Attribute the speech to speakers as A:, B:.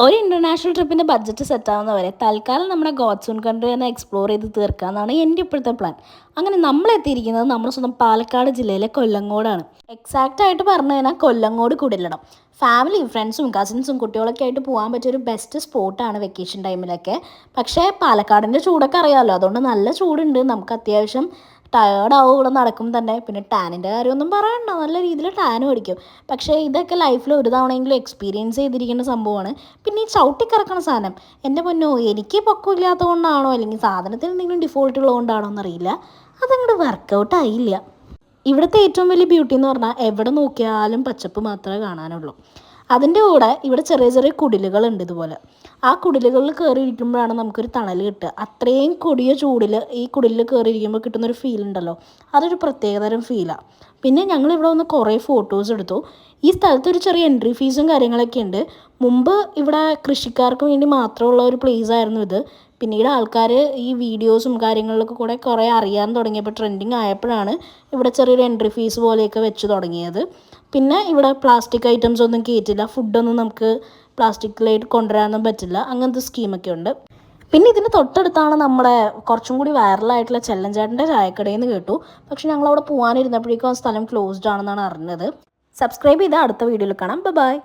A: ഒരു international ട്രിപ്പിൻ്റെ budget സെറ്റാവുന്നവരെ തൽക്കാലം നമ്മുടെ ഗോഡ്സ് ഓൺ കൺട്രി തന്നെ എക്സ്പ്ലോർ ചെയ്ത് തീർക്കാമെന്നാണ് എൻ്റെ ഇപ്പോഴത്തെ പ്ലാൻ. അങ്ങനെ നമ്മൾ എത്തിയിരിക്കുന്നത് നമ്മുടെ സ്വന്തം പാലക്കാട് ജില്ലയിലെ കൊല്ലങ്കോടാണ്. എക്സാക്റ്റ് ആയിട്ട് പറഞ്ഞു കഴിഞ്ഞാൽ കൊല്ലങ്കോട് കുടിലടം. ഫാമിലിയും ഫ്രണ്ട്സും കസിൻസും കുട്ടികളൊക്കെ ആയിട്ട് പോകാൻ പറ്റിയൊരു ബെസ്റ്റ് സ്പോട്ടാണ് വെക്കേഷൻ ടൈമിലൊക്കെ. പക്ഷേ പാലക്കാടിൻ്റെ ചൂടൊക്കെ അറിയാമല്ലോ, അതുകൊണ്ട് നല്ല ചൂടുണ്ട്. നമുക്ക് അത്യാവശ്യം ടയേർഡാവും ഇവിടെ നടക്കും തന്നെ. പിന്നെ ടാനിൻ്റെ കാര്യമൊന്നും പറയണ്ട, നല്ല രീതിയിൽ ടാനും അടിക്കും. പക്ഷേ ഇതൊക്കെ ലൈഫിൽ ഒരു തവണയെങ്കിലും എക്സ്പീരിയൻസ് ചെയ്തിരിക്കേണ്ട സംഭവമാണ്. പിന്നെ ഈ ചവിട്ടിക്കിറക്കണ സാധനം, എൻ്റെ പൊന്നോ, എനിക്ക് പൊക്കമില്ലാത്തത് കൊണ്ടാണോ അല്ലെങ്കിൽ സാധനത്തിന് എന്തെങ്കിലും ഡിഫോൾട്ട് ഉള്ളതുകൊണ്ടാണോ എന്നറിയില്ല, അതങ്ങോട്ട് വർക്കൗട്ട് ആയില്ല. ഇവിടുത്തെ ഏറ്റവും വലിയ ബ്യൂട്ടി എന്ന് പറഞ്ഞാൽ എവിടെ നോക്കിയാലും പച്ചപ്പ് മാത്രമേ കാണാനുള്ളൂ. അതിൻ്റെ കൂടെ ഇവിടെ ചെറിയ ചെറിയ കുടിലുകളുണ്ട് ഇതുപോലെ. ആ കുടിലുകളിൽ കയറിയിരിക്കുമ്പോഴാണ് നമുക്കൊരു തണൽ കിട്ടുക. അത്രയും കൊടിയ ചൂടിൽ ഈ കുടിലിൽ കയറിയിരിക്കുമ്പോൾ കിട്ടുന്നൊരു ഫീൽ ഉണ്ടല്ലോ, അതൊരു പ്രത്യേകതരം ഫീലാണ്. പിന്നെ ഞങ്ങളിവിടെ വന്ന് കുറേ ഫോട്ടോസ് എടുത്തു. ഈ സ്ഥലത്ത് ഒരു ചെറിയ എൻട്രി ഫീസും കാര്യങ്ങളൊക്കെ ഉണ്ട്. മുമ്പ് ഇവിടെ കൃഷിക്കാർക്ക് വേണ്ടി മാത്രമുള്ള ഒരു പ്ലേസ് ആയിരുന്നു ഇത്. പിന്നീട് ആൾക്കാർ ഈ വീഡിയോസും കാര്യങ്ങളിലൊക്കെ കൂടെ കുറേ അറിയാൻ തുടങ്ങിയപ്പോൾ, ട്രെൻഡിങ് ആയപ്പോഴാണ് ഇവിടെ ചെറിയൊരു എൻട്രി ഫീസ് പോലെയൊക്കെ വെച്ച് തുടങ്ങിയത്. പിന്നെ ഇവിടെ പ്ലാസ്റ്റിക് ഐറ്റംസ് ഒന്നും കയറ്റില്ല, ഫുഡൊന്നും നമുക്ക് പ്ലാസ്റ്റിക്കിലായിട്ട് കൊണ്ടുവരാനൊന്നും പറ്റില്ല, അങ്ങനത്തെ സ്കീമൊക്കെ ഉണ്ട്. പിന്നെ ഇതിന് തൊട്ടടുത്താണ് നമ്മുടെ കുറച്ചും കൂടി വൈറലായിട്ടുള്ള ചെല്ലഞ്ചേട്ടൻ്റെ ചായക്കടയെന്ന് കേട്ടു. പക്ഷെ ഞങ്ങളവിടെ പോകാനിരുന്നപ്പോഴേക്കും ആ സ്ഥലം ക്ലോസ്ഡ് ആണെന്നാണ് അറിഞ്ഞത്. സബ്സ്ക്രൈബ് ചെയ്താൽ അടുത്ത വീഡിയോയിൽ കാണാം. ബൈ.